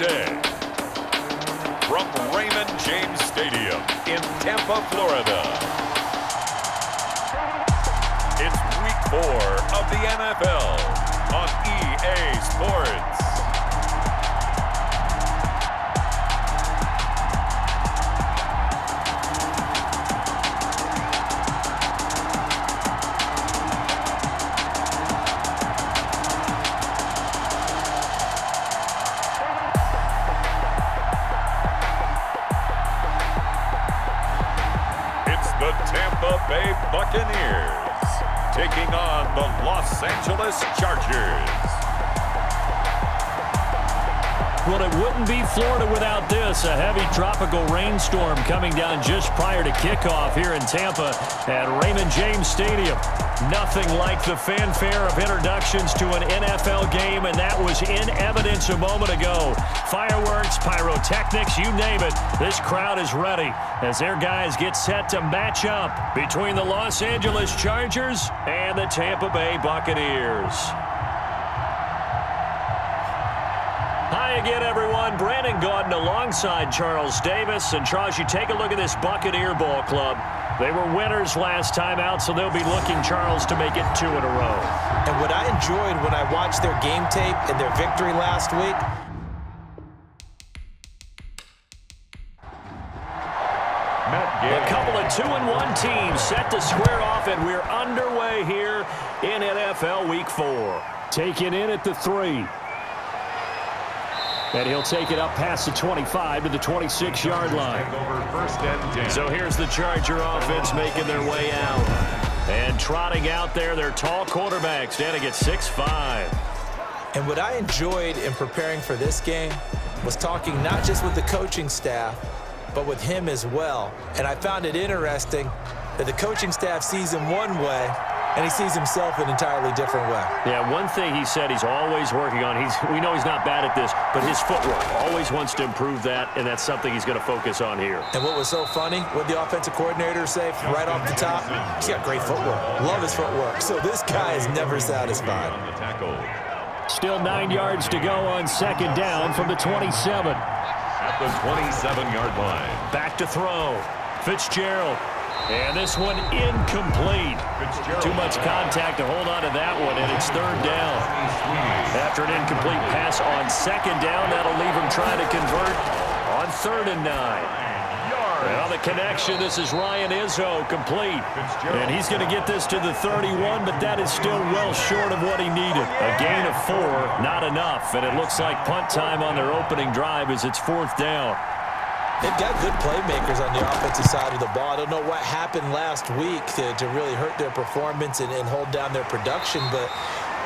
Tuesday, from Raymond James Stadium in Tampa, Florida, it's Week 4 of the NFL on EA Sports. The Tampa Bay Buccaneers taking on the Los Angeles Chargers. Well, it wouldn't be Florida without this. A heavy tropical rainstorm coming down just prior to kickoff here in Tampa at Raymond James Stadium. Nothing like the fanfare of introductions to an NFL game, and that was in evidence a moment ago. Fireworks, pyrotechnics, you name it. This crowd is ready as their guys get set to match up between the Los Angeles Chargers and the Tampa Bay Buccaneers. Hi again, everyone. Brandon Gaudin alongside Charles Davis. And Charles, you take a look at this Buccaneer ball club. They were winners last time out, so they'll be looking, Charles, to make it 2 in a row. And what I enjoyed when I watched their game tape and their victory last week, a couple of 2-1 teams set to square off, and we're underway here in NFL Week 4. Taken in at the 3. And he'll take it up past the 25 to the 26-yard line. So here's the Charger offense making their way out. And trotting out there, their tall quarterback standing at 6'5". and what I enjoyed in preparing for this game was talking not just with the coaching staff, but with him as well. And I found it interesting that the coaching staff sees him one way, and he sees himself an entirely different way. Yeah, one thing he said he's always working on, we know he's not bad at this, but his footwork, always wants to improve that, and that's something he's going to focus on here. And what was so funny, what the offensive coordinator say right off the top, he's got great footwork. Love his footwork. So this guy is never satisfied. Still 9 yards to go on second down from the 27. At the 27-yard line. Back to throw. Fitzgerald. And this one incomplete. Too much contact to hold on to that one, and it's third down. After an incomplete pass on second down, that'll leave him trying to convert on 3rd and 9. Well, the connection, this is Ryan Izzo, complete. And he's going to get this to the 31, but that is still well short of what he needed. A gain of 4, not enough, and it looks like punt time on their opening drive as it's 4th down. They've got good playmakers on the offensive side of the ball. I don't know what happened last week to really hurt their performance and hold down their production, but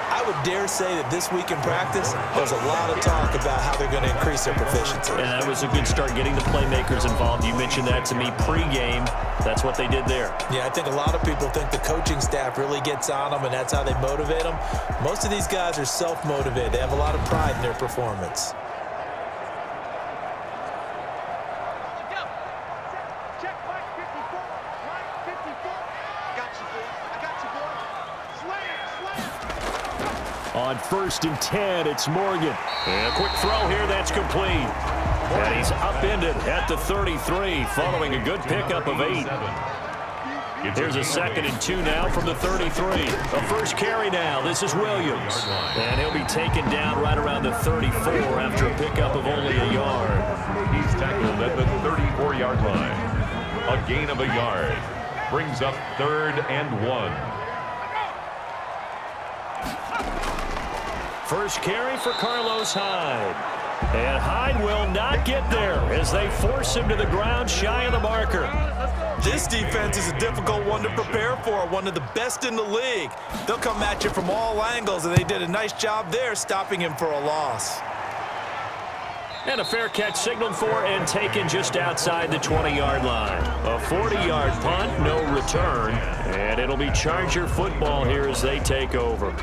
I would dare say that this week in practice, there's a lot of talk about how they're going to increase their proficiency. And that was a good start, getting the playmakers involved. You mentioned that to me pregame. That's what they did there. Yeah, I think a lot of people think the coaching staff really gets on them, and that's how they motivate them. Most of these guys are self-motivated. They have a lot of pride in their performance. On 1st and 10, it's Morgan. And a quick throw here, that's complete. And he's upended at the 33, following a good pickup of 8. Here's a 2nd and 2 now from the 33. A first carry now. This is Williams. And he'll be taken down right around the 34 after a pickup of only a yard. He's tackled at the 34-yard line. A gain of a yard. Brings up 3rd and 1. First carry for Carlos Hyde. And Hyde will not get there as they force him to the ground shy of the marker. This defense is a difficult one to prepare for, one of the best in the league. They'll come at you from all angles, and they did a nice job there stopping him for a loss. And a fair catch signaled for and taken just outside the 20-yard line. A 40-yard punt, no return. And it'll be Charger football here as they take over.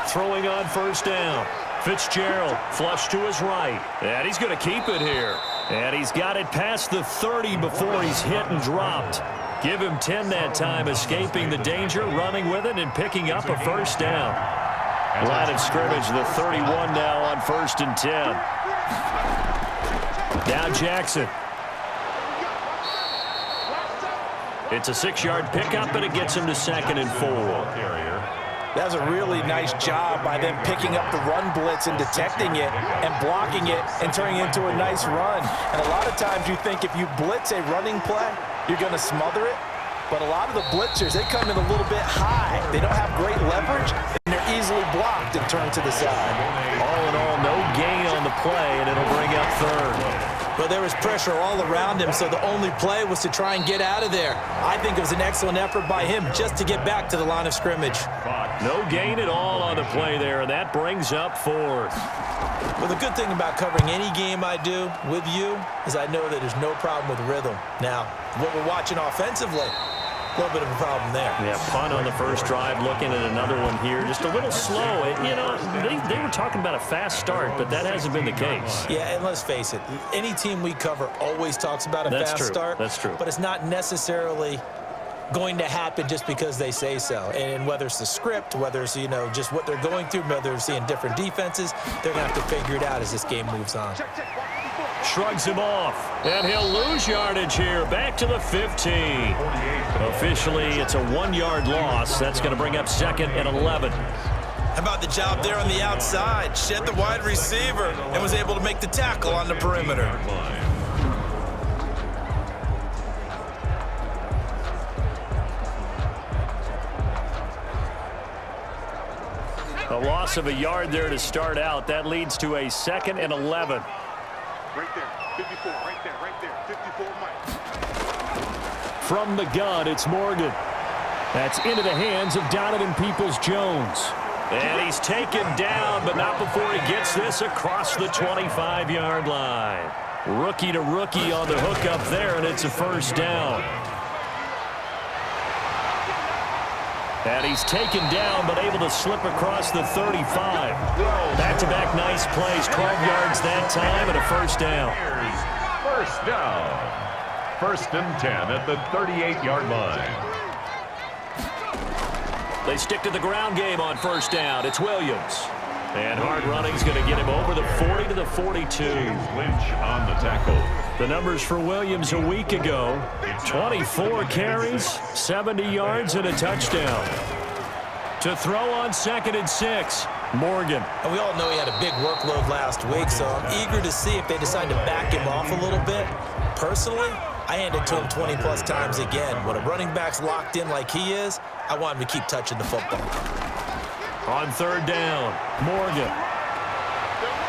Throwing on first down. Fitzgerald flush to his right. And he's going to keep it here. And he's got it past the 30 before he's hit and dropped. Give him 10 that time, escaping the danger, running with it, and picking up a first down. Line of scrimmage, the 31 now on 1st and 10. Now Jackson. It's a 6-yard pickup, and it gets him to 2nd and 4. That was a really nice job by them picking up the run blitz and detecting it and blocking it and turning it into a nice run. And a lot of times you think if you blitz a running play, you're going to smother it. But a lot of the blitzers, they come in a little bit high. They don't have great leverage, and they're easily blocked and turned to the side. All in all, no gain on the play, and it'll bring up 3rd. But there was pressure all around him, so the only play was to try and get out of there. I think it was an excellent effort by him just to get back to the line of scrimmage. No gain at all on the play there, and that brings up 4th. Well, the good thing about covering any game I do with you is I know that there's no problem with rhythm. Now, what we're watching offensively, a little bit of a problem there. Yeah, punt on the first drive, looking at another one here. Just a little slow. You know, they were talking about a fast start, but that hasn't been the case. Yeah, and let's face it, any team we cover always talks about a fast start. That's true. But it's not necessarily going to happen just because they say so. And whether it's the script, whether it's, you know, just what they're going through, whether they're seeing different defenses, they're going to have to figure it out as this game moves on. Shrugs him off, and he'll lose yardage here, back to the 15. Officially, it's a 1-yard loss. That's going to bring up 2nd and 11. How about the job there on the outside? Shed the wide receiver and was able to make the tackle on the perimeter. A loss of a yard there to start out. That leads to a 2nd and 11. Right there, 54, right there, 54, Mike. From the gun, it's Morgan. That's into the hands of Donovan Peoples-Jones. And he's taken down, but not before he gets this across the 25-yard line. Rookie to rookie on the hook up there, and it's a first down. And he's taken down, but able to slip across the 35. Back-to-back nice plays, 12 yards that time, and a first down. First down. 1st and 10 at the 38-yard line. They stick to the ground game on first down. It's Williams. And hard running's going to get him over the 40 to the 42. Lynch on the tackle. The numbers for Williams a week ago: 24 carries, 70 yards, and a touchdown. To throw on 2nd and 6, Morgan. And we all know he had a big workload last week, so I'm eager to see if they decide to back him off a little bit. Personally, I hand it to him 20-plus times again. When a running back's locked in like he is, I want him to keep touching the football. On 3rd down, Morgan.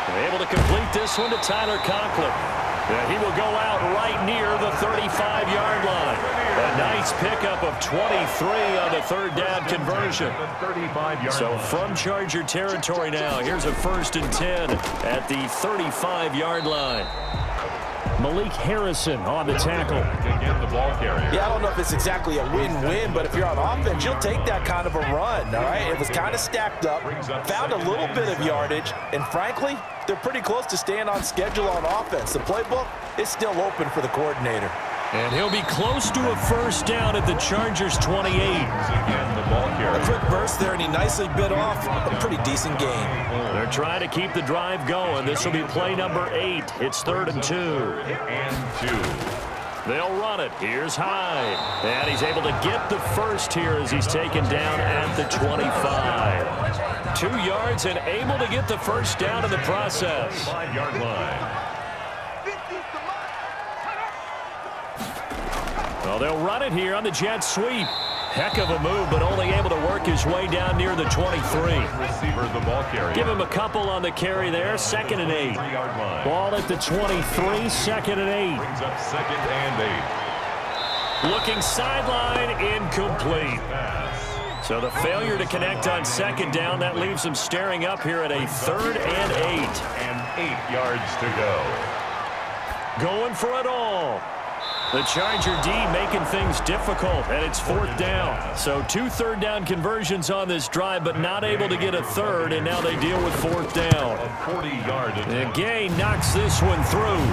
They're able to complete this one to Tyler Conklin. And he will go out right near the 35-yard line. A nice pickup of 23 on the 3rd down conversion. So from Charger territory now, here's a 1st and 10 at the 35-yard line. Malik Harrison on the tackle. Again, the ball carrier. Yeah, I don't know if it's exactly a win-win, but if you're on offense, you'll take that kind of a run, all right? It was kind of stacked up, found a little bit of yardage, and frankly, they're pretty close to staying on schedule on offense. The playbook is still open for the coordinator. And he'll be close to a first down at the Chargers' 28. Again, the ball carrier. A quick burst there, and he nicely bit off a pretty decent gain. They're trying to keep the drive going. This will be play number 8. It's 3rd and 2. And 2. They'll run it. Here's Hyde. And he's able to get the first here as he's taken down at the 25. 2 yards and able to get the first down in the process. 5-yard line. Well, they'll run it here on the jet sweep. Heck of a move, but only able to work his way down near the 23. Receiver, the ball carrier. Give him a couple on the carry there. 2nd and 8. 3-yard line. Ball at the 23, 2nd and 8. Brings up 2nd and 8. Looking sideline, incomplete. So the failure to connect on 2nd down, that leaves them staring up here at a 3rd and 8. And 8 yards to go. Going for it all. The Charger D making things difficult, and it's 4th down. So 2 third-down conversions on this drive, but not able to get a third, and now they deal with 4th down. A 40-yard attempt. Gay knocks this one through,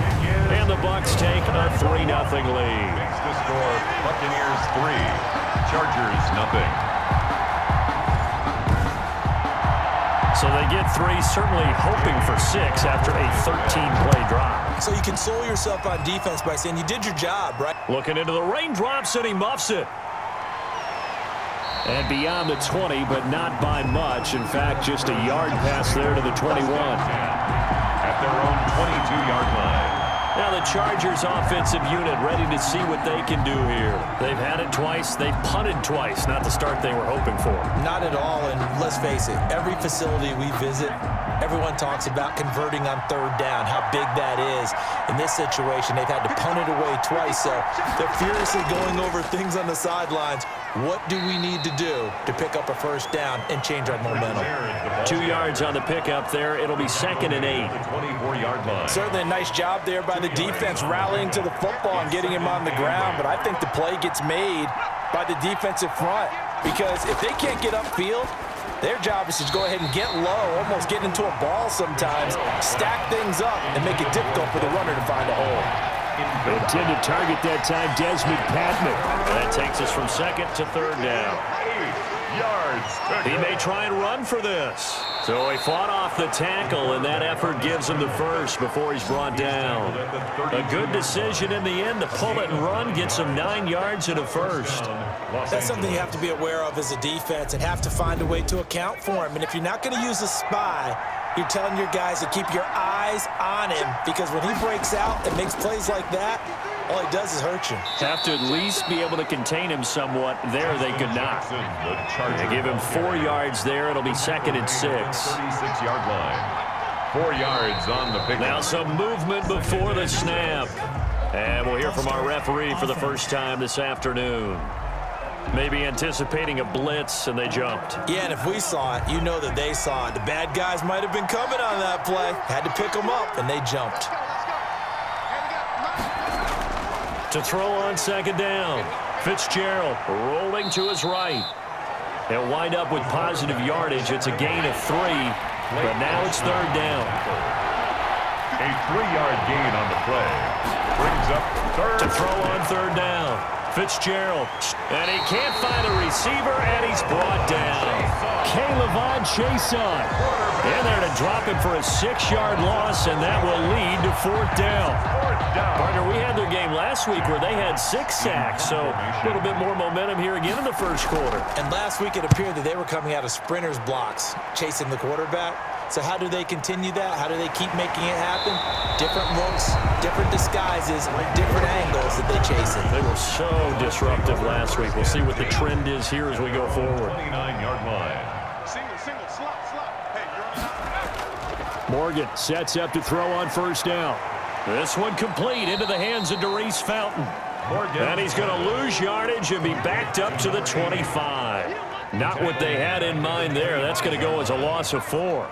and the Bucs take a 3-0 lead. Makes the score Buccaneers 3, Chargers nothing. So they get 3, certainly hoping for 6 after a 13-play drive. So you console yourself on defense by saying you did your job, right? Looking into the raindrops, and he muffs it. And beyond the 20, but not by much. In fact, just a yard pass there to the 21. At their own 22-yard line. Now the Chargers offensive unit ready to see what they can do here. They've had it twice. They've punted twice. Not the start they were hoping for. Not at all, and let's face it, every facility we visit, everyone talks about converting on 3rd down, how big that is. In this situation, they've had to punt it away twice, so they're furiously going over things on the sidelines. What do we need to do to pick up a 1st down and change our momentum? 2 yards on the pickup there. It'll be 2nd and 8. 24-yard line. Certainly a nice job there by the defense rallying to the football and getting him on the ground, but I think the play gets made by the defensive front because if they can't get upfield, their job is to go ahead and get low, almost get into a ball sometimes, stack things up, and make it difficult for the runner to find a hole. Intended target that time, Desmond Patman. That takes us from 2nd to 3rd down. 8 yards. He may try and run for this. So he fought off the tackle, and that effort gives him the 1st before he's brought down. A good decision in the end to pull it and run, gets him 9 yards and a 1st. That's something you have to be aware of as a defense and have to find a way to account for him. And if you're not going to use a spy, you're telling your guys to keep your eyes on him because when he breaks out and makes plays like that, all he does is hurt you. Have to at least be able to contain him somewhat. There they could not. They give him 4 yards there. It'll be 2nd and 6. 36-yard line. 4 yards on the pickup. Now some movement before the snap. And we'll hear from our referee for the first time this afternoon. Maybe anticipating a blitz, and they jumped. Yeah, and if we saw it, you know that they saw it. The bad guys might have been coming on that play. Had to pick them up, and they jumped. To throw on 2nd down. Fitzgerald rolling to his right. They'll wind up with positive yardage. It's a gain of 3, but now it's 3rd down. A 3-yard gain on the play. Brings up 3rd. To throw on 3rd down. Fitzgerald, and he can't find a receiver, and he's brought down. K'Lavon Chason in there to drop him for a 6-yard loss, and that will lead to 4th down. Partner, we had their game last week where they had 6 sacks, so a little bit more momentum here again in the 1st quarter. And last week it appeared that they were coming out of sprinters blocks, chasing the quarterback. So how do they continue that? How do they keep making it happen? Different looks, different disguises, different angles that they chase it. They were so disruptive last week. We'll see what the trend is here as we go forward. 29-yard line. Single, slot. Hey, you're on. Morgan sets up to throw on 1st down. This one complete into the hands of Darius Fountain. Morgan. And he's going to lose yardage and be backed up to the 25. Not what they had in mind there. That's going to go as a loss of 4.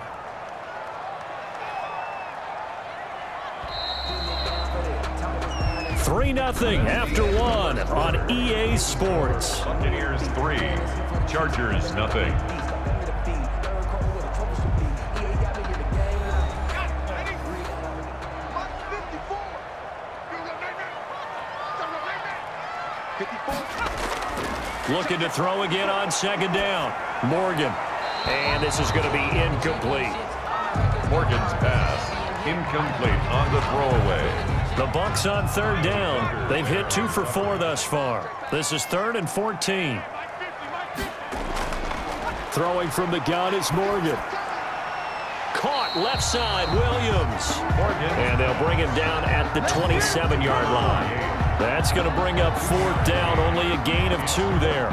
Three 0 after 1 on EA Sports. Buccaneers 3, Chargers nothing. Looking to throw again on 2nd down. Morgan. And this is going to be incomplete. Morgan's pass incomplete on the throwaway. The Bucs on 3rd down. They've hit 2 for 4 thus far. This is 3rd and 14. Throwing from the gun is Morgan. Caught left side, Williams. Morgan. And they'll bring him down at the 27-yard line. That's going to bring up 4th down, only a gain of 2 there.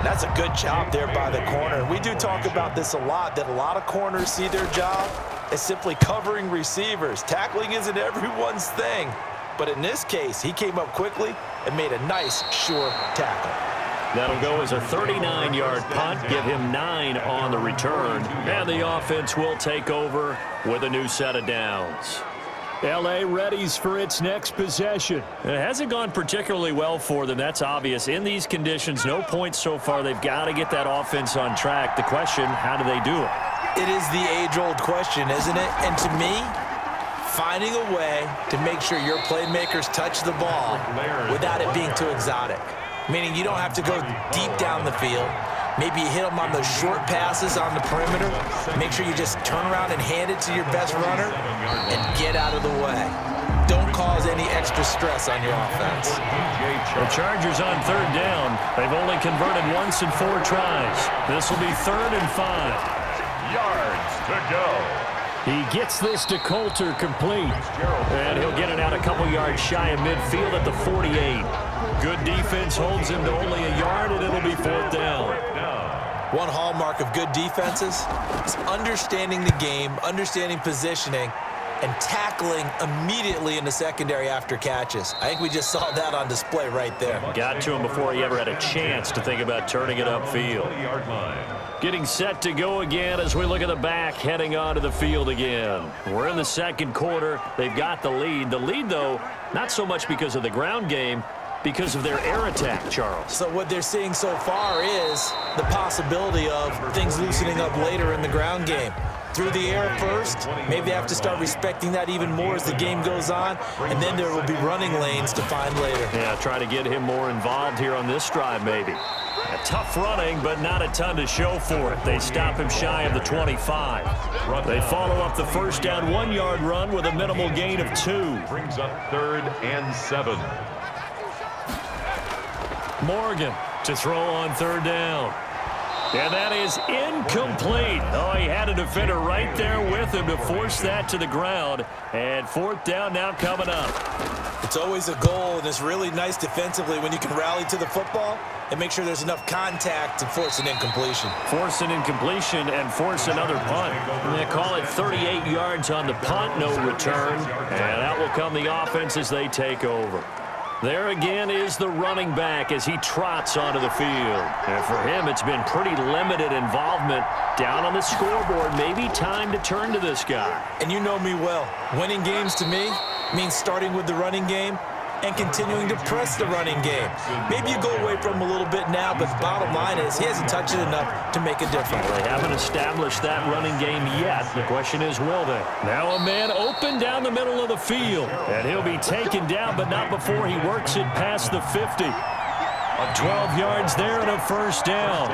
That's a good job there by the corner. We do talk about this a lot, that a lot of corners see their job as simply covering receivers. Tackling isn't everyone's thing. But in this case, he came up quickly and made a nice, sure tackle. That'll go as a 39-yard punt, give him 9 on the return. And the offense will take over with a new set of downs. L.A. readies for its next possession. It hasn't gone particularly well for them. That's obvious. In these conditions, no points so far. They've got to get that offense on track. The question, how do they do it? It is the age-old question, isn't it? And to me, finding a way to make sure your playmakers touch the ball without it being too exotic. Meaning you don't have to go deep down the field. Maybe you hit them on those short passes on the perimeter. Make sure you just turn around and hand it to your best runner and get out of the way. Don't cause any extra stress on your offense. The Chargers on third down. They've only converted once in 4 tries. This will be 3rd and 5. Yards to go. He gets this to Coulter complete. And he'll get it out a couple yards shy of midfield at the 48. Good defense holds him to only a yard, and it'll be 4th down. One hallmark of good defenses is understanding the game, understanding positioning, and tackling immediately in the secondary after catches. I think we just saw that on display right there. Got to him before he ever had a chance to think about turning it upfield. Getting set to go again as we look at the back, heading onto the field again. We're in the second quarter. They've got the lead. The lead, though, not so much because of the ground game, because of their air attack, Charles. So what they're seeing so far is the possibility of things loosening up later in the ground game. Through the air first, maybe they have to start respecting that even more as the game goes on, and then there will be running lanes to find later. Yeah, try to get him more involved here on this drive, maybe. A tough running, but not a ton to show for it. They stop him shy of the 25. They follow up the first down 1-yard run with a minimal gain of 2. Brings up 3rd and 7. Morgan to throw on third down. And that is incomplete. Oh, he had a defender right there with him to force that to the ground. And 4th down now coming up. It's always a goal, and it's really nice defensively when you can rally to the football and make sure there's enough contact to force an incompletion. Force an incompletion and force another punt. And they call it 38 yards on the punt, no return. And out will come the offense as they take over. There again is the running back as he trots onto the field. And for him, it's been pretty limited involvement. Down on the scoreboard, maybe time to turn to this guy. And you know me well. Winning games to me means starting with the running game and continuing to press the running game. Maybe you go away from him a little bit now, but the bottom line is he hasn't touched it enough to make a difference. They haven't established that running game yet. The question is, will they? Now a man open down the middle of the field, and he'll be taken down, but not before he works it past the 50. 12 yards there and a first down.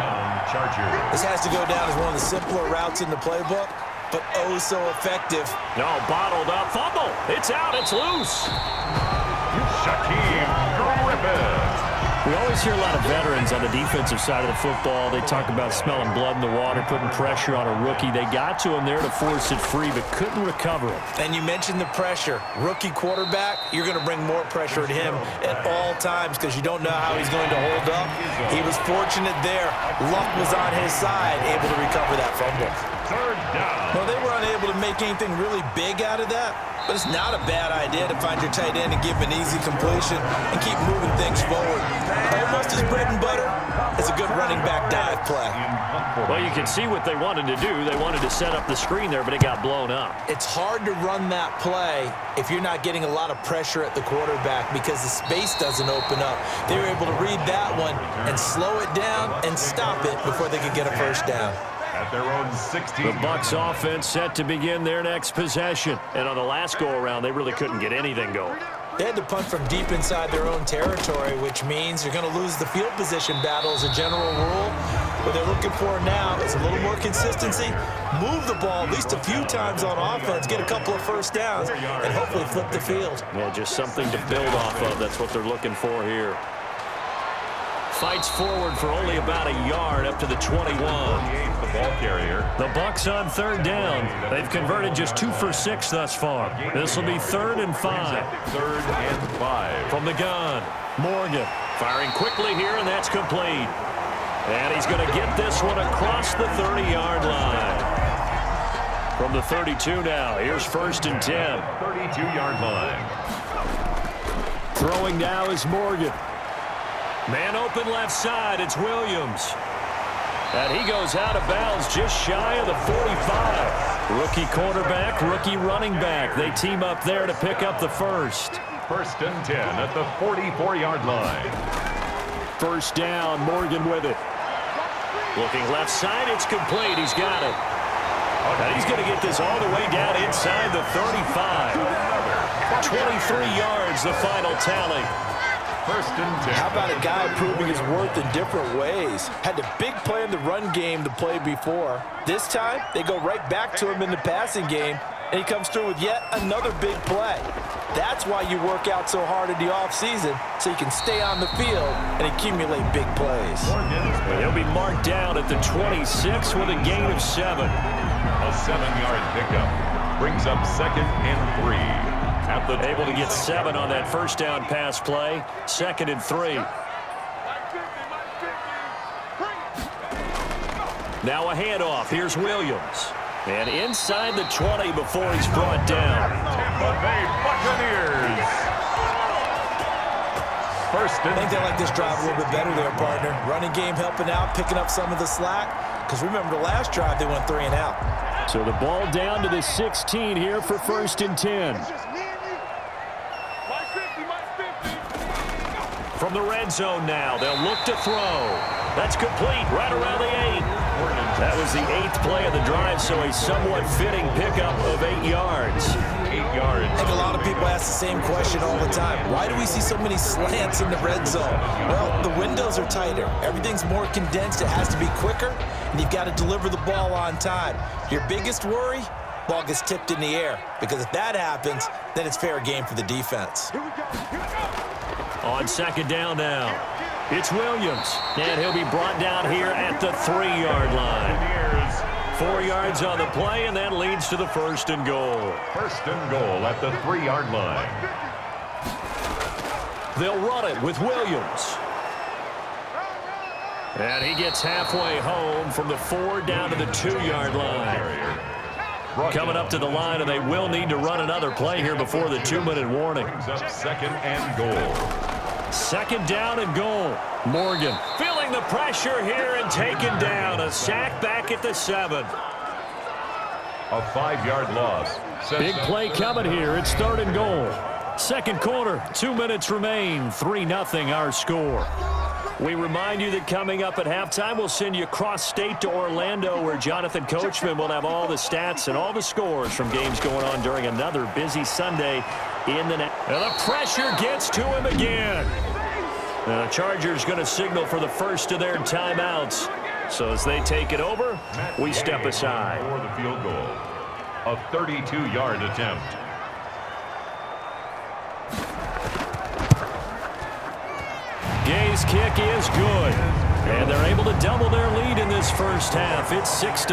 This has to go down as one of the simpler routes in the playbook, but oh so effective. No, bottled up. Fumble. It's out. It's loose. Shaquem Griffin. We always hear a lot of veterans on the defensive side of the football. They talk about smelling blood in the water, putting pressure on a rookie. They got to him there to force it free, but couldn't recover it. And you mentioned the pressure. Rookie quarterback, you're going to bring more pressure at him at all times because you don't know how he's going to hold up. He was fortunate there. Luck was on his side, able to recover that fumble. 3rd down. Well, they were unable to make anything really big out of that, but it's not a bad idea to find your tight end and give him an easy completion and keep moving things forward. Almost as bread and butter as a good running back dive play. Well, you can see what they wanted to do. They wanted to set up the screen there, but it got blown up. It's hard to run that play if you're not getting a lot of pressure at the quarterback because the space doesn't open up. They were able to read that one and slow it down and stop it before they could get a first down. At their own 16. The Bucs offense set to begin their next possession. And on the last go-around, they really couldn't get anything going. They had to punt from deep inside their own territory, which means you're going to lose the field position battle as a general rule. What they're looking for now is a little more consistency, move the ball at least a few times on offense, get a couple of first downs, and hopefully flip the field. Yeah, just something to build off of. That's what they're looking for here. Fights forward for only about a yard up to the 21. The ball carrier. The Bucs on third down. They've converted just 2 for 6 thus far. This will be 3rd and 5. 3rd and 5. From the gun, Morgan firing quickly here, and that's complete. And he's going to get this one across the 30-yard line. From the 32 now, here's 1st and 10. 32-yard line. Throwing now is Morgan. Man open left side, it's Williams. And he goes out of bounds just shy of the 45. Rookie quarterback, rookie running back. They team up there to pick up the first. First and 10 at the 44-yard line. First down, Morgan with it. Looking left side, it's complete. He's got it. And he's going to get this all the way down inside the 35. 23 yards, the final tally. First and 10. How about a guy proving his worth in different ways? Had a big play in the run game to play before. This time, they go right back to him in the passing game, and he comes through with yet another big play. That's why you work out so hard in the offseason, so you can stay on the field and accumulate big plays. He'll be marked down at the 26 with a gain of 7. A 7-yard pickup brings up second and 3. At the able to get 7 on that first down pass play. Second and 3. Now a handoff. Here's Williams. And inside the 20 before he's brought down. Tampa Bay Buccaneers. First and I think they like this drive a little bit better there, partner. Running game helping out, picking up some of the slack. Because remember the last drive, they went 3 and out. So the ball down to the 16 here for first and 10. From the red zone now, they'll look to throw. That's complete right around the 8. That was the 8th play of the drive, so a somewhat fitting pickup of 8 yards. 8 yards. I think a lot of people ask the same question all the time. Why do we see so many slants in the red zone? Well, the windows are tighter. Everything's more condensed. It has to be quicker, and you've got to deliver the ball on time. Your biggest worry? Ball gets tipped in the air, because if that happens, then it's fair game for the defense. On second down now, it's Williams, and he'll be brought down here at the 3-yard line. 4 yards on the play, and that leads to the first and goal. First and goal at the 3-yard line. They'll run it with Williams. And he gets halfway home from the 4 down to the 2-yard line. Coming up to the line, and they will need to run another play here before the 2-minute warning. Second and goal. Second down and goal. Morgan feeling the pressure here and taken down. A sack back at the 7. A 5-yard loss. Big play coming here. It's third and goal. Second quarter, 2 minutes remain. 3-0 our score. We remind you that coming up at halftime, we'll send you cross-state to Orlando, where Jonathan Coachman will have all the stats and all the scores from games going on during another busy Sunday in the net. And the pressure gets to him again. And the Chargers going to signal for the first of their timeouts. So as they take it over, we step aside. For the field goal. A 32-yard attempt. Gay's kick is good. And they're able to double their lead in this first half. It's 6-0.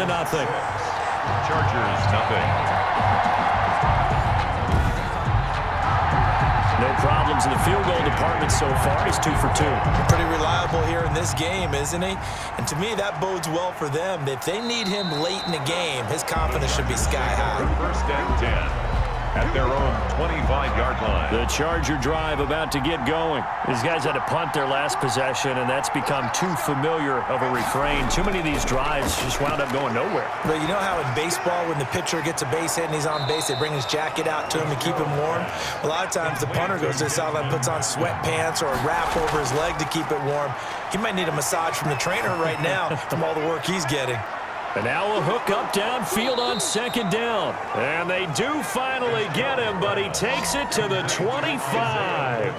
Chargers, nothing. No problems in the field goal department so far. He's 2 for 2. Pretty reliable here in this game, isn't he? And to me, that bodes well for them. If they need him late in the game, his confidence should be sky high. First and 10 at their own 25-yard line. The Charger drive about to get going. These guys had to punt their last possession, and that's become too familiar of a refrain. Too many of these drives just wound up going nowhere. But you know how in baseball, when the pitcher gets a base hit and he's on base, they bring his jacket out to him to keep him warm? A lot of times the punter goes to the sideline, puts on sweatpants or a wrap over his leg to keep it warm. He might need a massage from the trainer right now from all the work he's getting. And now a hook up downfield on second down. And they do finally get him, but he takes it to the 25.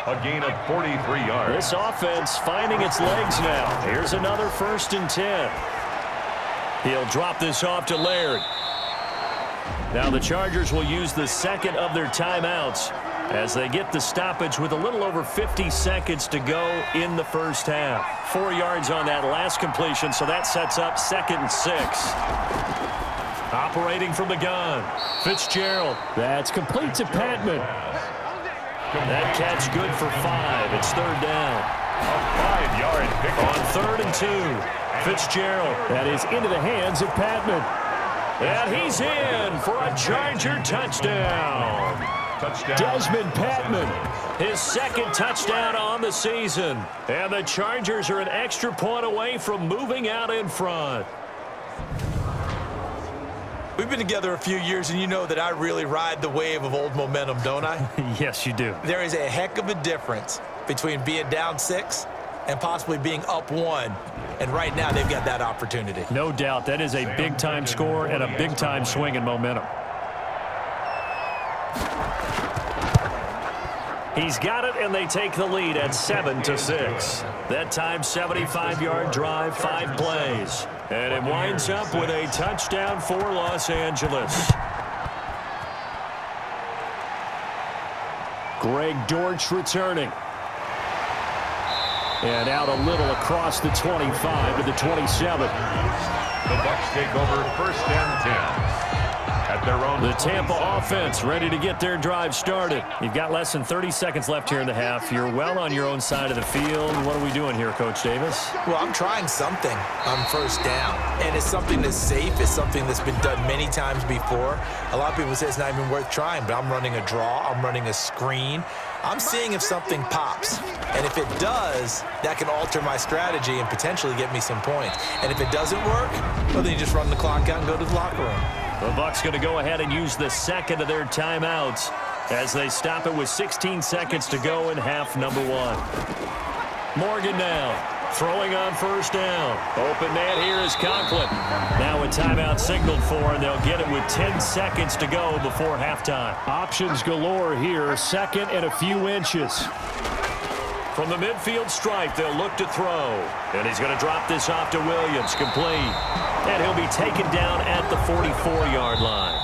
A gain of 43 yards. This offense finding its legs now. Here's another first and 10. He'll drop this off to Laird. Now the Chargers will use the second of their timeouts as they get the stoppage with a little over 50 seconds to go in the first half. 4 yards on that last completion, so that sets up 2nd and 6. Operating from the gun, Fitzgerald. That's complete to Patman. That catch good for 5. It's third down. A 5-yard pick on 3rd and 2. Fitzgerald. That is into the hands of Patman. And he's in for a Charger touchdown. Desmond Patman, his 2nd touchdown on the season. And the Chargers are an extra point away from moving out in front. We've been together a few years, and you know that I really ride the wave of old momentum, don't I? Yes, you do. There is a heck of a difference between being down 6 and possibly being up 1. And right now, they've got that opportunity. No doubt. That is a big-time score and a big-time swing in momentum. He's got it, and they take the lead at 7-6. That time, 75-yard drive, 5 plays. And it winds up with a touchdown for Los Angeles. Greg Dortch returning. And out a little across the 25 to the 27. The Bucs take over 1st and 10. At their own. The Tampa offense ready to get their drive started. You've got less than 30 seconds left here in the half. You're well on your own side of the field. What are we doing here, Coach Davis? Well, I'm trying something on 1st down. And it's something that's safe. It's something that's been done many times before. A lot of people say it's not even worth trying, but I'm running a draw. I'm running a screen. I'm seeing if something pops. And if it does, that can alter my strategy and potentially get me some points. And if it doesn't work, well, then you just run the clock out and go to the locker room. The Bucs going to go ahead and use the second of their timeouts as they stop it with 16 seconds to go in half number 1. Morgan now throwing on 1st down. Open man here is Conklin. Now a timeout signaled for, and they'll get it with 10 seconds to go before halftime. Options galore here, 2nd and a few inches. From the midfield stripe, they'll look to throw. And he's going to drop this off to Williams, complete. And he'll be taken down at the 44-yard line.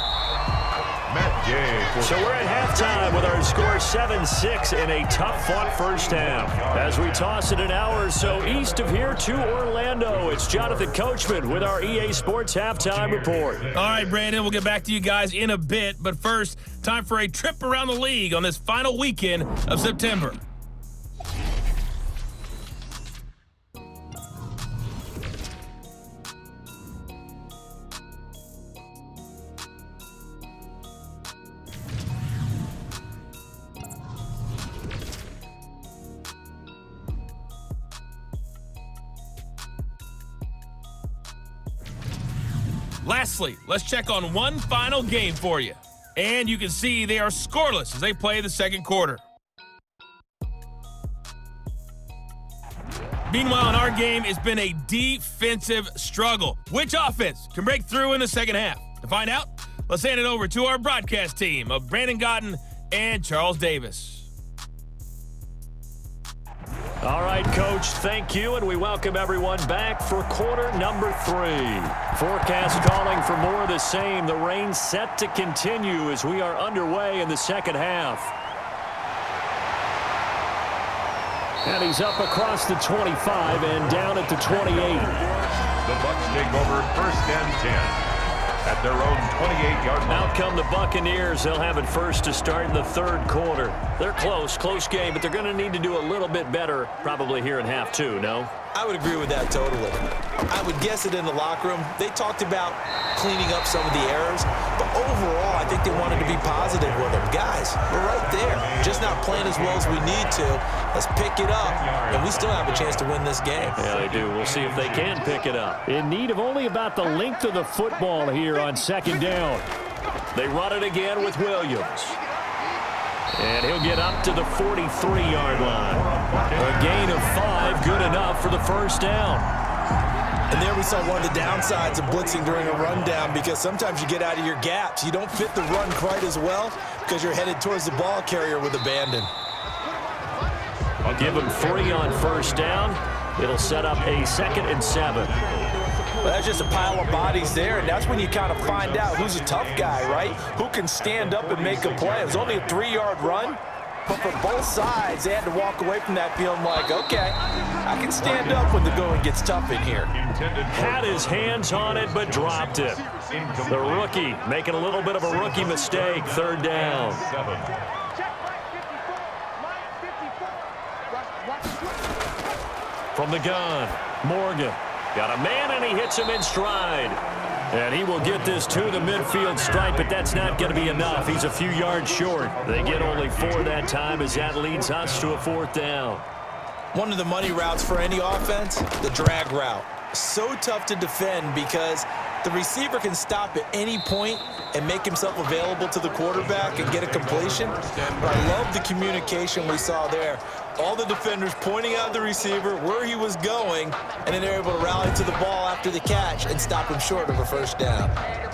So we're at halftime with our score 7-6 in a tough-fought 1st half. As we toss it an hour or so east of here to Orlando, it's Jonathan Coachman with our EA Sports Halftime Report. All right, Brandon, we'll get back to you guys in a bit. But first, time for a trip around the league on this final weekend of September. Lastly, let's check on one final game for you. And you can see they are scoreless as they play the 2nd quarter. Meanwhile, in our game, it's been a defensive struggle. Which offense can break through in the 2nd half? To find out, let's hand it over to our broadcast team of Brandon Gotten and Charles Davis. All right, Coach, thank you, and we welcome everyone back for quarter number 3. Forecast calling for more of the same. The rain set to continue as we are underway in the 2nd half. And he's up across the 25 and down at the 28. The Bucs take over 1st and 10. At their own 28-yard line. Out come the Buccaneers. They'll have it 1st to start in the 3rd quarter. They're close game, but they're going to need to do a little bit better probably here in half 2, no? I would agree with that totally. I would guess it in the locker room. They talked about cleaning up some of the errors, but overall, I think they wanted to be positive with them. Guys, we're right there. Just not playing as well as we need to. Let's pick it up, and we still have a chance to win this game. Yeah, they do. We'll see if they can pick it up. In need of only about the length of the football here on 2nd down. They run it again with Williams. And he'll get up to the 43-yard line. A gain of 5, good enough for the 1st down. And there we saw one of the downsides of blitzing during a rundown, because sometimes you get out of your gaps. You don't fit the run quite as well because you're headed towards the ball carrier with abandon. I'll give him 3 on 1st down. It'll set up a 2nd and 7. Well, that's just a pile of bodies there, and that's when you kind of find out who's a tough guy, right? Who can stand up and make a play. It was only a 3-yard run, but for both sides, they had to walk away from that feeling like, okay, I can stand up when the going gets tough in here. Had his hands on it, but dropped it. The rookie making a little bit of a rookie mistake, 3rd down. From the gun, Morgan. Got a man, and he hits him in stride. And he will get this to the midfield stripe, but that's not going to be enough. He's a few yards short. They get only 4 that time as that leads us to a 4th down. One of the money routes for any offense, the drag route. So tough to defend because The receiver can stop at any point and make himself available to the quarterback and get a completion. But I love the communication we saw there. All the defenders pointing out the receiver, where he was going, and then they're able to rally to the ball after the catch and stop him short of a first down.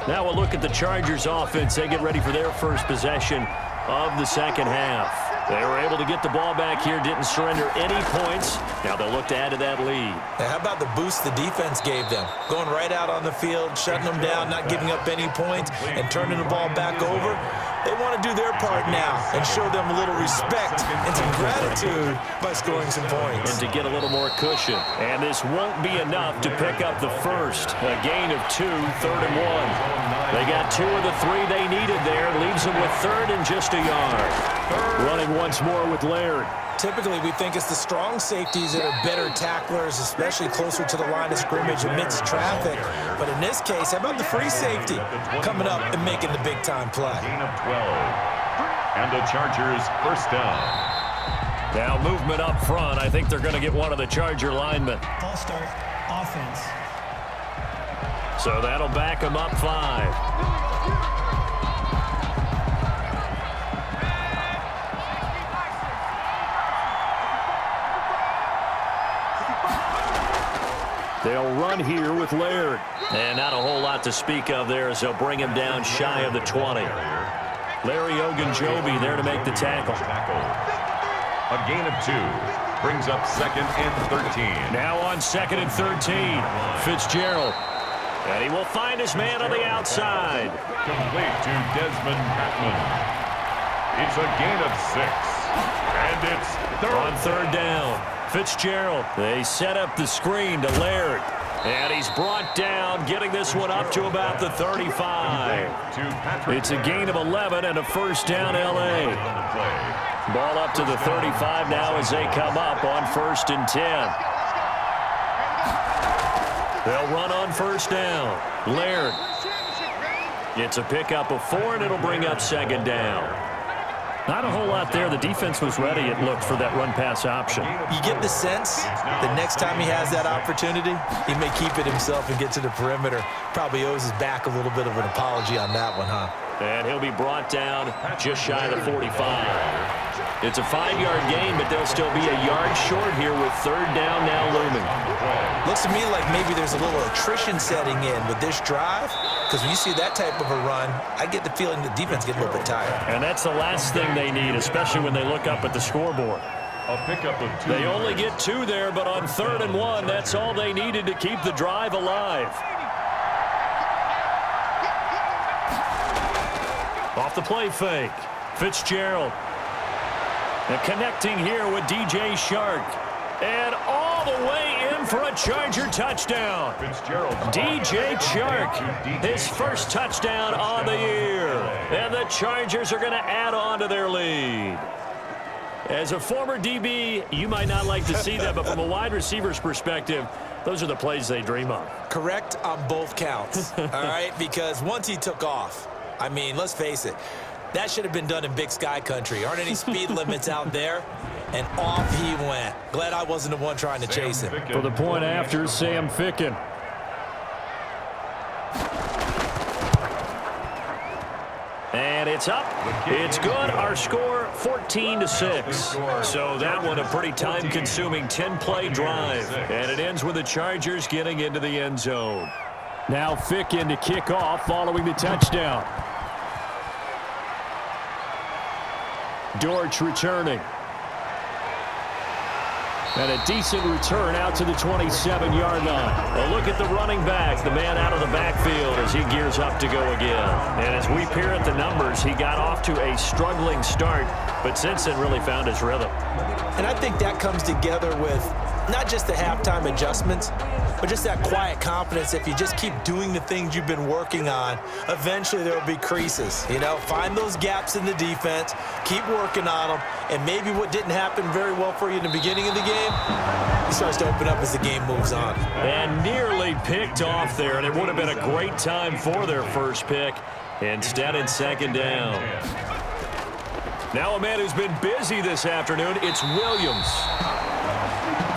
Now we'll look at the Chargers offense. They get ready for their first possession of the second half. They were able to get the ball back here, didn't surrender any points. Now they'll look to add to that lead. Now, how about the boost the defense gave them? Going right out on the field, shutting them down, not giving up any points, and turning the ball back over. They want to do their part now and show them a little respect and some gratitude by scoring some points. And to get a little more cushion. And this won't be enough to pick up the first. A gain of 2, 3rd and 1. They got 2 of the 3 they needed there. Leaves them with 3rd and just a yard. Running once more with Laird. Typically, we think it's the strong safeties that are better tacklers, especially closer to the line of scrimmage amidst traffic. But in this case, how about the free safety coming up and making the big-time play? Gain of 12. And the Chargers first down. Now movement up front. I think they're going to get one of the Charger linemen. Ball start, offense. So that'll back them up 5. They'll run here with Laird. And not a whole lot to speak of there as they'll bring him down shy of the 20. Larry Ogunjobi there to make the tackle. A gain of 2. Brings up 2nd and 13. Now on 2nd and 13. Fitzgerald. And he will find his man on the outside. Complete to Desmond Patman. It's a gain of 6. And it's On 3rd down. Fitzgerald. They set up the screen to Laird. And he's brought down, getting this one up to about the 35. It's a gain of 11 and a first down, L.A. Ball up to the 35 now as they come up on 1st and 10. They'll run on 1st down. Laird. It's a pickup of 4, and it'll bring up 2nd down. Not a whole lot there. The defense was ready, it looked, for that run-pass option. You get the sense that next time he has that opportunity, he may keep it himself and get to the perimeter. Probably owes his back a little bit of an apology on that one, huh? And he'll be brought down just shy of the 45. It's a 5-yard gain, but they'll still be a yard short here with 3rd down now looming. Looks to me like maybe there's a little attrition setting in with this drive, because when you see that type of a run, I get the feeling the defense gets a little bit tired. And that's the last thing they need, especially when they look up at the scoreboard. A pickup of 2. They only get 2 there, but on 3rd and 1, that's all they needed to keep the drive alive. Off the play fake. Fitzgerald. And connecting here with DJ Shark. And all the way in for a Charger touchdound. DJ Shark, his first touchdown on the year. And the Chargers are going to add on to their lead. As a former DB, you might not like to see that, but from a wide receiver's perspective, those are the plays they dream of. Correct on both counts, all right? Because once he took off, I mean, let's face it, that should have been done in Big Sky Country. Aren't any speed limits out there? And off he went. Glad I wasn't the one trying to chase him. For the point after, Sam Ficken. And it's up. It's good. Our score, 14-6. So that one a pretty time-consuming 10-play drive. And it ends with the Chargers getting into the end zone. Now Ficken to kick off following the touchdown. Dortch returning. And a decent return out to the 27-yard line. A look at the running back, the man out of the backfield as he gears up to go again. And as we peer at the numbers, he got off to a struggling start, but since then really found his rhythm. And I think that comes together with not just the halftime adjustments, but just that quiet confidence. If you just keep doing the things you've been working on, eventually there will be creases. You know, find those gaps in the defense, keep working on them, and maybe what didn't happen very well for you in the beginning of the game, it starts to open up as the game moves on. And nearly picked off there, and it would have been a great time for their first pick. Instead, it's 2nd down. Now a man who's been busy this afternoon, it's Williams.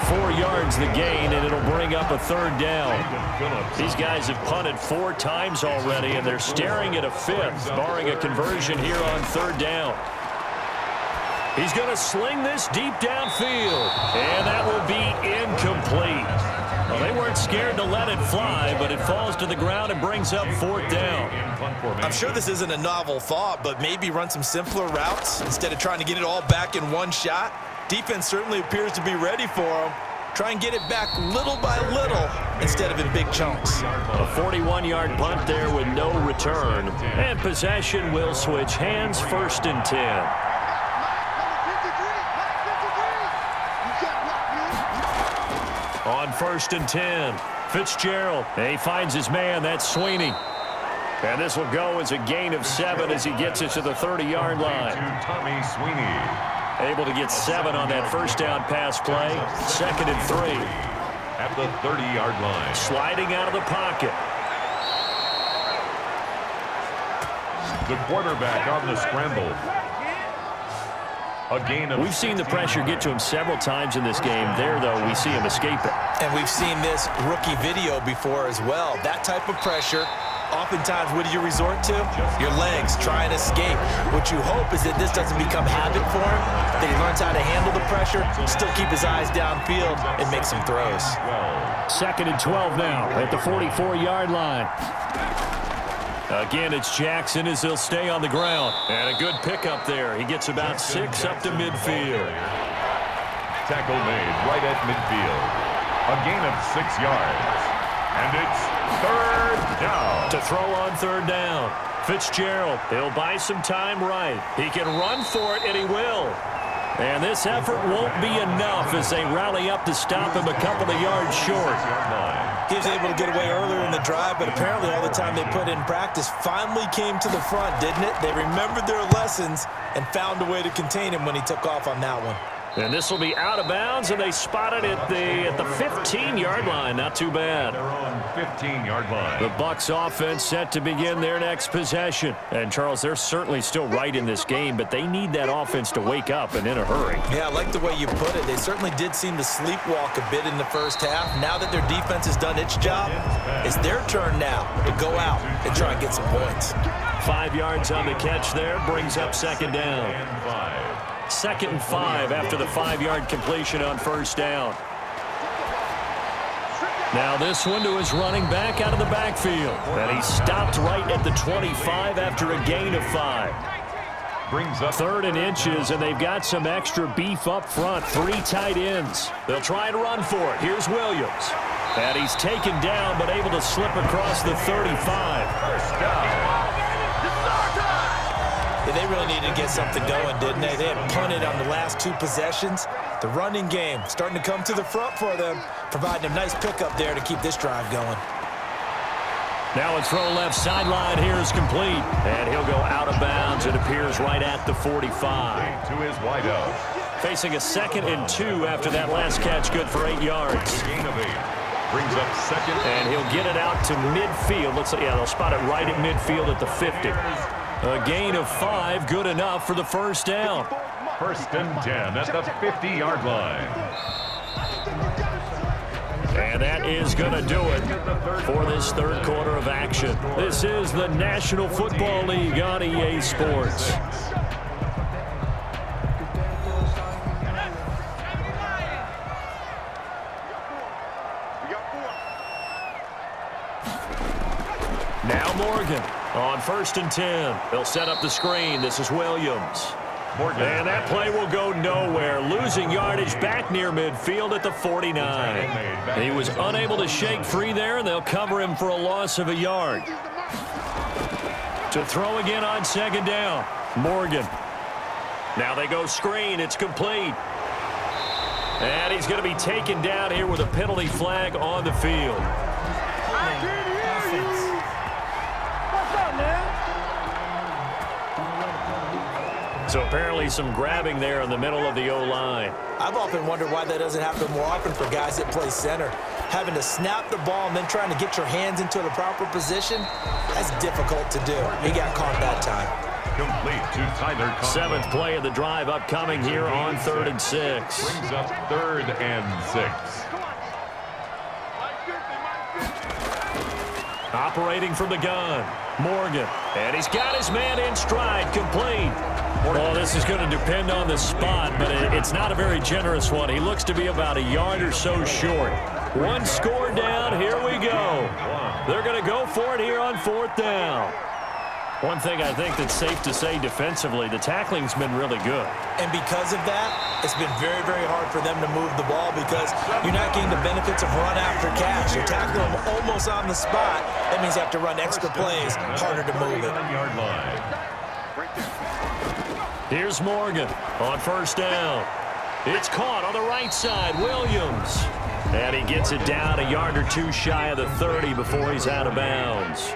4 yards the gain, and it'll bring up a 3rd down. These guys have punted 4 times already, and they're staring at a 5th, barring a conversion here on 3rd down. He's going to sling this deep downfield, and that will be incomplete. Well, they weren't scared to let it fly, but it falls to the ground and brings up 4th down. I'm sure this isn't a novel thought, but maybe run some simpler routes instead of trying to get it all back in one shot. Defense certainly appears to be ready for him. Try and get it back little by little instead of in big chunks. A 41-yard punt there with no return. And possession will switch hands, 1st and 10. On 1st and 10, Fitzgerald. And he finds his man. That's Sweeney. And this will go as a gain of 7 as he gets it to the 30-yard line. Tommy Sweeney. Able to get 7 on that 1st down pass play. 2nd and 3. At the 30-yard line. Sliding out of the pocket. The quarterback on the scramble. A gain of... We've seen the pressure get to him several times in this game. There, though, we see him escape it. And we've seen this rookie video before as well. That type of pressure, oftentimes, what do you resort to? Your legs, try and escape. What you hope is that this doesn't become habit for him, that he learns how to handle the pressure, still keep his eyes downfield, and make some throws. 2nd and 12 now at the 44-yard line. Again, it's Jackson as he'll stay on the ground. And a good pickup there. He gets about 6 up to midfield. Tackle made right at midfield. A gain of 6 yards. And it's 3rd down. To throw on 3rd down. Fitzgerald, he'll buy some time right. He can run for it, and he will. And this effort won't be enough as they rally up to stop him a couple of yards short. He was able to get away earlier in the drive, but apparently all the time they put in practice finally came to the front, didn't it? They remembered their lessons and found a way to contain him when he took off on that one. And this will be out of bounds, and they spot it at the 15-yard line. Not too bad. They're on 15-yard line. The Bucs offense set to begin their next possession. And, Charles, they're certainly still right in this game, but they need that offense to wake up and in a hurry. Yeah, I like the way you put it. They certainly did seem to sleepwalk a bit in the first half. Now that their defense has done its job, it's their turn now to go out and try and get some points. 5 yards on the catch there, brings up 2nd down. 2nd and 5 after the 5-yard completion on 1st down. Now this one to his running back out of the backfield. And he stopped right at the 25 after a gain of 5. Brings up 3rd and inches, and they've got some extra beef up front. 3 tight ends. They'll try and run for it. Here's Williams. And he's taken down, but able to slip across the 35. 1st down. Yeah, they really needed to get something going, didn't they? They had punted on the last 2 possessions. The running game starting to come to the front for them, providing a nice pickup there to keep this drive going. Now a throw left sideline here is complete. And he'll go out of bounds. It appears right at the 45. To his wideout. Facing a 2nd and 2 after that last catch, good for 8 yards. Gain of 8. Brings up 2nd. And he'll get it out to midfield. Looks like, yeah, they'll spot it right at midfield at the 50. A gain of 5, good enough for the 1st down. 1st and 10 at the 50-yard line. And that is going to do it for this 3rd quarter of action. This is the National Football League on EA Sports. Now Morgan on 1st and 10. They'll set up the screen. This is Williams. Morgan. And that play will go nowhere. Losing yardage back near midfield at the 49. He was unable to shake free there, and they'll cover him for a loss of a yard. To throw again on 2nd down. Morgan. Now they go screen. It's complete. And he's going to be taken down here with a penalty flag on the field. So apparently some grabbing there in the middle of the O-line. I've often wondered why that doesn't happen more often for guys that play center. Having to snap the ball and then trying to get your hands into the proper position, that's difficult to do. He got caught that time. Complete to Tyler Conklin. Seventh play of the drive upcoming here on 3rd and 6. Brings up 3rd and 6. Operating from the gun, Morgan. And he's got his man in stride, complete. Well, this is going to depend on the spot, but it's not a very generous one. He looks to be about a yard or so short. One score down, here we go. They're going to go for it here on 4th down. One thing I think that's safe to say defensively, the tackling's been really good. And because of that, it's been very, very hard for them to move the ball because you're not getting the benefits of run after catch. You're tackling them almost on the spot. That means you have to run extra plays, harder to move it. Here's Morgan on 1st down. It's caught on the right side, Williams. And he gets it down a yard or two shy of the 30 before he's out of bounds.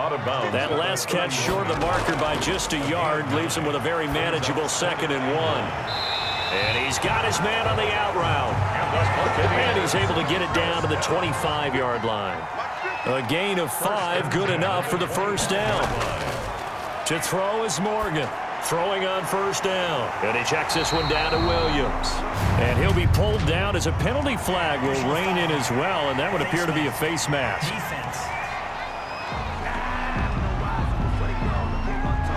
That last catch short of the marker by just a yard leaves him with a very manageable 2nd and 1. And he's got his man on the out route. And he's able to get it down to the 25-yard line. A gain of 5, good enough for the 1st down. To throw is Morgan. Throwing on 1st down. And he checks this one down to Williams. And he'll be pulled down as a penalty flag will rein in as well, and that would appear to be a face mask.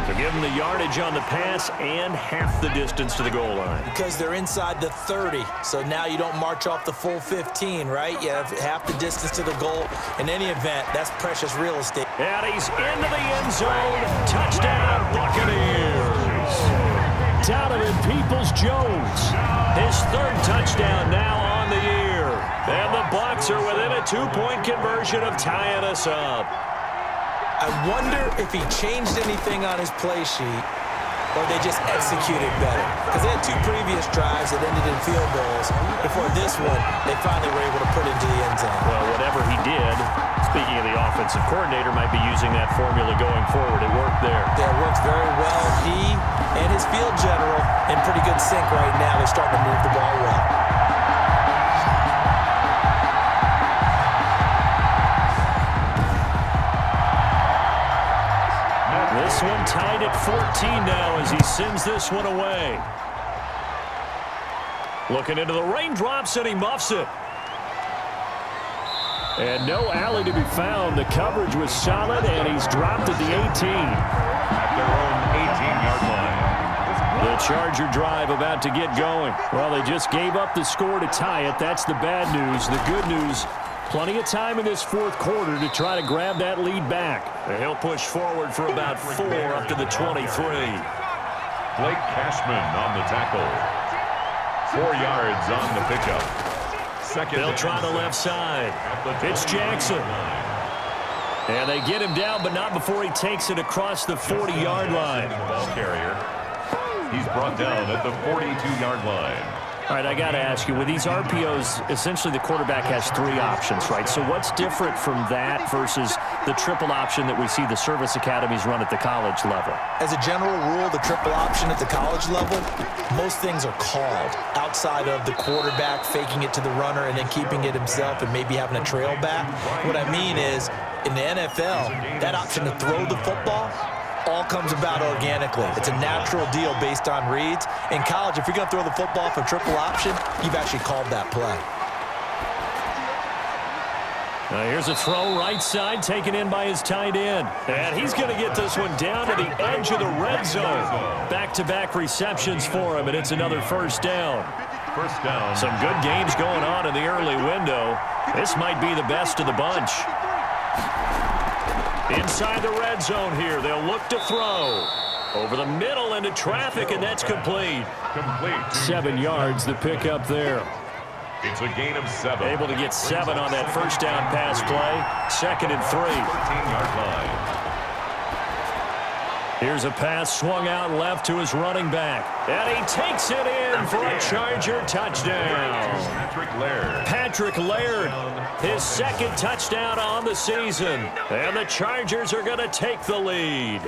So give them the yardage on the pass and half the distance to the goal line. Because they're inside the 30, so now you don't march off the full 15, right? You have half the distance to the goal. In any event, that's precious real estate. And he's into the end zone. Touchdown, Buccaneers. Donovan Peoples-Jones. His 3rd touchdown now on the year. And the Bucs are within a 2-point conversion of tying us up. I wonder if he changed anything on his play sheet or they just executed better. Because they had 2 previous drives that ended in field goals. Before this one, they finally were able to put into the end zone. Well, whatever he did, speaking of the offensive coordinator, might be using that formula going forward. It worked there. Yeah, it works very well. He and his field general in pretty good sync right now. They're starting to move the ball well. This one tied at 14 now as he sends this one away. Looking into the raindrops, and he muffs it. And no alley to be found. The coverage was solid, and he's dropped at the 18. At their own 18-yard line. The Charger drive about to get going. Well, they just gave up the score to tie it. That's the bad news. The good news, plenty of time in this 4th quarter to try to grab that lead back. And he'll push forward for about 4 up to the 23. Blake Cashman on the tackle. 4 yards on the pickup. They'll try the left side. It's Jackson. And they get him down, but not before he takes it across the 40-yard line. Ball carrier. He's brought down at the 42-yard line. All right, I got to ask you, with these RPOs, essentially the quarterback has 3 options, right? So what's different from that versus the triple option that we see the service academies run at the college level? As a general rule, the triple option at the college level, most things are called outside of the quarterback faking it to the runner and then keeping it himself and maybe having a trail back. What I mean is, in the NFL, that option to throw the football all comes about organically. It's a natural deal based on reads. In college, if you're going to throw the football for triple option, you've actually called that play. Now here's a throw right side taken in by his tight end. And he's going to get this one down to the edge of the red zone. Back-to-back receptions for him, and it's another 1st down. First down. Some good games going on in the early window. This might be the best of the bunch. Inside the red zone here, they'll look to throw. Over the middle into traffic, and that's complete. 7 yards, the pickup there. It's a gain of 7. Able to get 7 on that 1st down pass play. 2nd and 3. 13-yard line. Here's a pass swung out left to his running back. And he takes it in for a Charger touchdown. Patrick Laird, his 2nd touchdown on the season. And the Chargers are going to take the lead.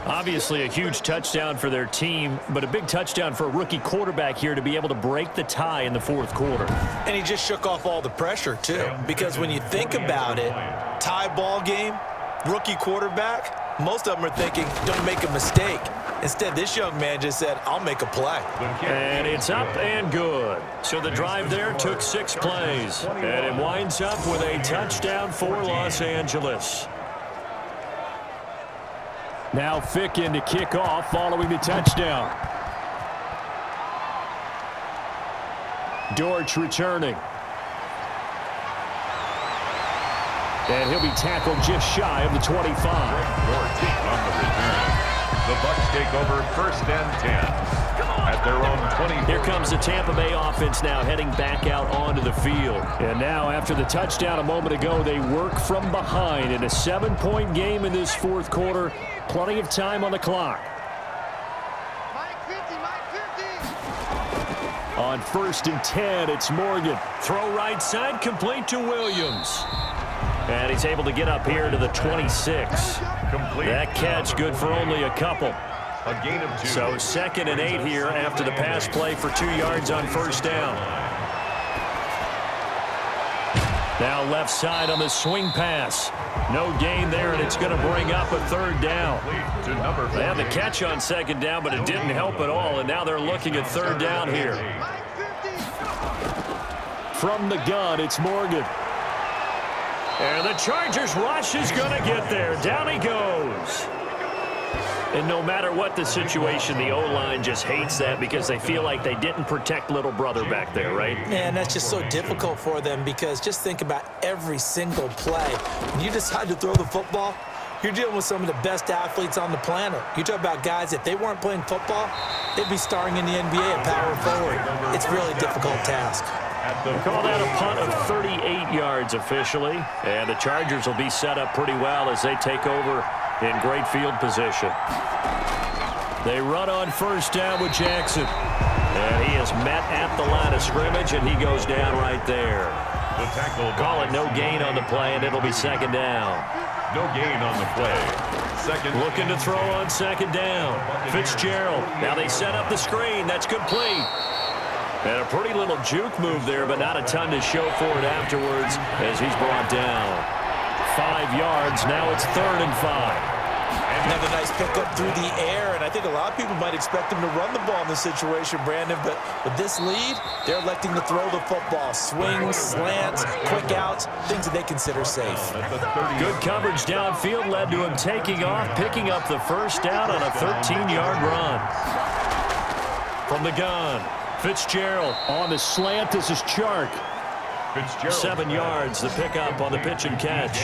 Obviously a huge touchdown for their team, but a big touchdown for a rookie quarterback here to be able to break the tie in the 4th quarter. And he just shook off all the pressure, too. Because when you think about it, tie ball game, rookie quarterback, Most of them are thinking, don't make a mistake. Instead, this young man just said, I'll make a play. And it's up and good. So the drive there took 6 plays. And it winds up with a touchdown for Los Angeles. Now Fick in to kick off following the touchdown. Dortch returning. And he'll be tackled just shy of the 25. Dortch on the return. The Bucs take over 1st and 10 at their own 20. Here comes the Tampa Bay offense now heading back out onto the field. And now after the touchdown a moment ago, they work from behind in a 7-point game in this 4th quarter. Plenty of time on the clock. On 1st and 10, it's Morgan. Throw right side, complete to Williams. And he's able to get up here to the 26. Complete. That catch good for only a couple. A gain of 2. So 2nd and 8 here after the pass play for 2 yards on 1st down. Now left side on the swing pass. No gain there, and it's going to bring up a 3rd down. They had the catch on 2nd down, but it didn't help at all, and now they're looking at 3rd down here. From the gun, it's Morgan. And the Chargers rush is going to get there. Down he goes. And no matter what the situation, the O-line just hates that because they feel like they didn't protect little brother back there, right? Man, that's just so difficult for them because just think about every single play. When you decide to throw the football, you're dealing with some of the best athletes on the planet. You talk about guys, if they weren't playing football, they'd be starring in the NBA at power forward. It's a really difficult task. We call that a punt of 38 yards officially. And the Chargers will be set up pretty well as they take over in great field position. They run on 1st down with Jackson. And he is met at the line of scrimmage, and he goes down right there. The tackle. Call it no gain on the play, and it'll be 2nd down. No gain on the play. 2nd. Looking to throw on 2nd down. Fitzgerald. Now they set up the screen. That's complete. And a pretty little juke move there, but not a ton to show for it afterwards as he's brought down. 5 yards. Now it's 3rd and 5. Another nice pickup through the air, and I think a lot of people might expect him to run the ball in this situation, Brandon, but with this lead, they're electing to throw the football. Swings, slants, quick outs, things that they consider safe. Good coverage downfield led to him taking off, picking up the 1st down on a 13-yard run. From the gun, Fitzgerald on the slant. This is Chark. 7 yards, the pickup on the pitch and catch.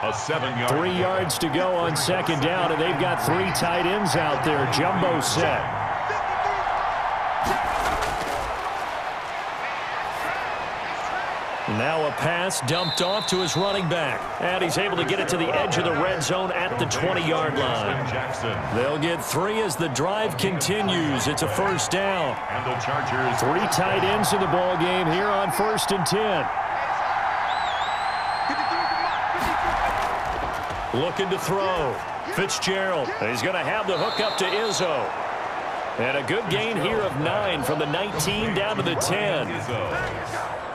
A 7-yard. 3 yards to go on 2nd down, and they've got 3 tight ends out there. Jumbo set. Now a pass dumped off to his running back. And he's able to get it to the edge of the red zone at the 20-yard line. They'll get 3 as the drive continues. It's a 1st down. And the Chargers. 3 tight ends in the ball game here on 1st and 10. Looking to throw. Fitzgerald. He's going to have the hook up to Izzo. And a good gain here of 9 from the 19 down to the 10.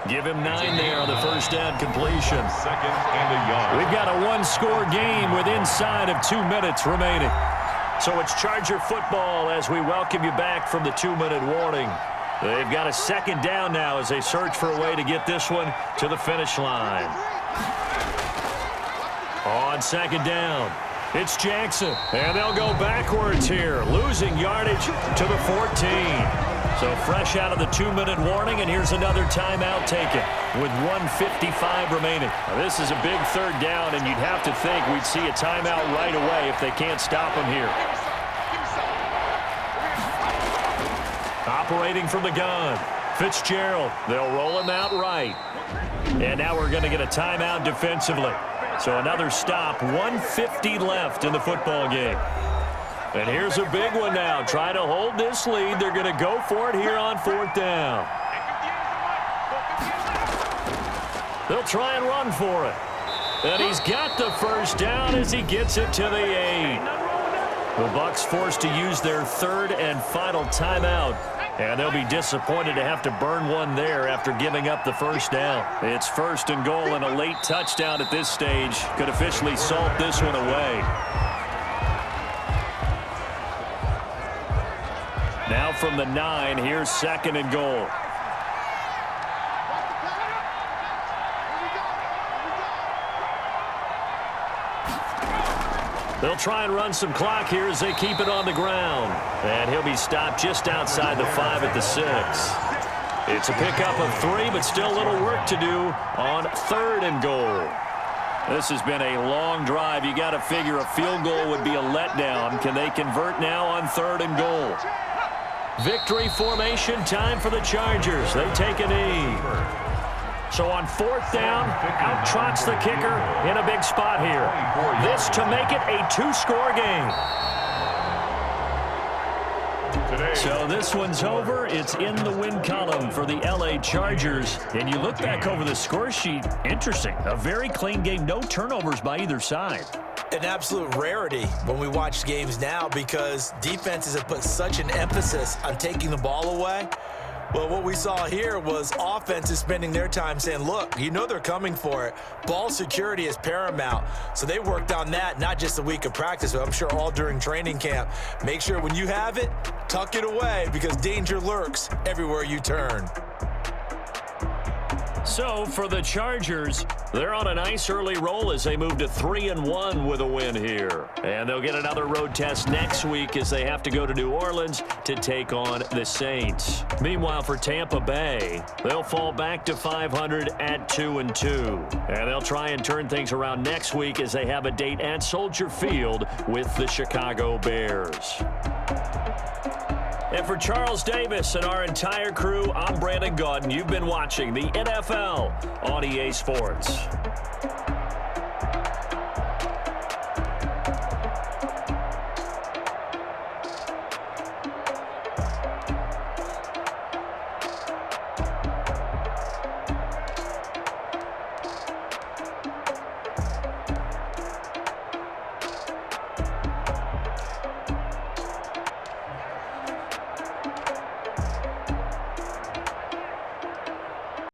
Give him 9 there on the 1st down completion. 2nd and a yard. We've got a 1-score game with inside of 2 minutes remaining. So it's Charger football as we welcome you back from the 2-minute warning. They've got a 2nd down now as they search for a way to get this one to the finish line. On 2nd down, it's Jackson, and they'll go backwards here, losing yardage to the 14. So fresh out of the 2-minute warning, and here's another timeout taken with 1:55 remaining. Now, this is a big 3rd down, and you'd have to think we'd see a timeout right away if they can't stop him here. Operating from the gun, Fitzgerald. They'll roll him out right. And now we're going to get a timeout defensively. So another stop, 1:50 left in the football game. And here's a big one now. Try to hold this lead. They're going to go for it here on 4th down. They'll try and run for it. And he's got the 1st down as he gets it to the 8. The Bucs forced to use their 3rd and final timeout And they'll be disappointed to have to burn one there after giving up the first down. It's 1st and goal, and a late touchdown at this stage could officially salt this one away. Now from the 9, here's 2nd and goal. They'll try and run some clock here as they keep it on the ground. And he'll be stopped just outside the 5 at the 6. It's a pickup of 3, but still a little work to do on 3rd and goal. This has been a long drive. You got to figure a field goal would be a letdown. Can they convert now on 3rd and goal? Victory formation time for the Chargers. They take a knee. So on 4th down, out trots the kicker in a big spot here. This to make it a 2-score game. So this one's over. It's in the win column for the LA Chargers. And you look back over the score sheet, interesting. A very clean game, no turnovers by either side. An absolute rarity when we watch games now because defenses have put such an emphasis on taking the ball away. Well, what we saw here was offenses spending their time saying, look, you know they're coming for it. Ball security is paramount. So they worked on that, not just a week of practice, but I'm sure all during training camp. Make sure when you have it, tuck it away because danger lurks everywhere you turn. So for the Chargers, they're on a nice early roll as they move to 3-1 with a win here. And they'll get another road test next week as they have to go to New Orleans to take on the Saints. Meanwhile, for Tampa Bay, they'll fall back to 500 at 2-2. And they'll try and turn things around next week as they have a date at Soldier Field with the Chicago Bears. And for Charles Davis and our entire crew, I'm Brandon Gaudin. You've been watching the NFL on EA Sports.